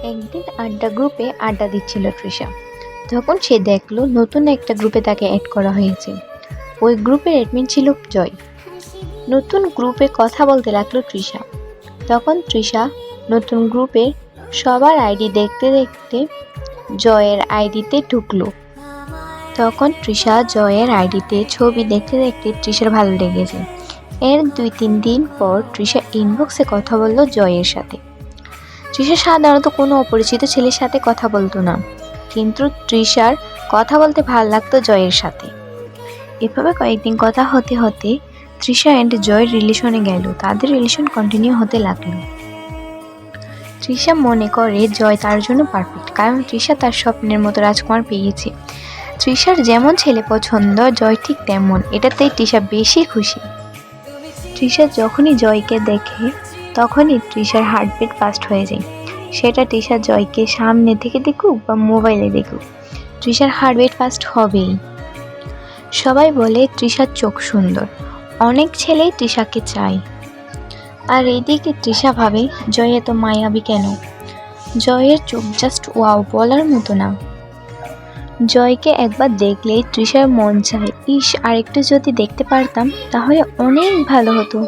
একদিন আড্ডা গ্রুপে আড্ডা দিচ্ছিল তৃষা। তখন সে দেখলো নতুন একটা গ্রুপে তাকে অ্যাড করা হয়েছে। ওই গ্রুপের অ্যাডমিন ছিল জয়। নতুন গ্রুপে কথা বলতে লাগলো তৃষা। তখন তৃষা নতুন গ্রুপের সবার আইডি দেখতে দেখতে জয়ের আইডিতে ঢুকলো। তখন তৃষা জয়ের আইডিতে ছবি দেখতে দেখতে তৃষার ভালো লেগেছে। এর 2-3 দিন পর তৃষা ইনবক্সে কথা বলল জয়ের সাথে। তৃষা সাধারণত কোনো অপরিচিত ছেলের সাথে কথা বলতো না, কিন্তু তৃষার কথা বলতে ভালো লাগতো জয়ের সাথে। এভাবে কয়েকদিন কথা হতে হতে তৃষা অ্যান্ড জয়ের রিলেশনে গেল। তাদের রিলেশন কন্টিনিউ হতে লাগলো। তৃষা মনে করে জয় তার জন্য পারফেক্ট, কারণ তৃষা তার স্বপ্নের মতো রাজকুমার পেয়েছে। তৃষার যেমন ছেলে পছন্দ, জয় ঠিক তেমন। এটাতেই তৃষা বেশি খুশি। তৃষা যখনই জয়কে দেখে তখনই তৃষার হার্টবিট ফাস্ট হয়ে যায়। সেটা তৃষা জয়কে সামনে থেকে দেখুক বা মোবাইলে দেখুক, তৃষার হার্টবিট ফাস্ট হবেই। সবাই বলে তৃষার চোখ সুন্দর, অনেক ছেলেই তৃষাকে চায়। আর এইদিকে তৃষা ভাবে জয় এত মায়াবী কেন। জয়ের চোখ জাস্ট ওয়াও, বলার মতো না। জয়কে একবার দেখলেই তৃষার মন চায়, ইস আরেকটু যদি দেখতে পারতাম তাহলে অনেক ভালো হতো।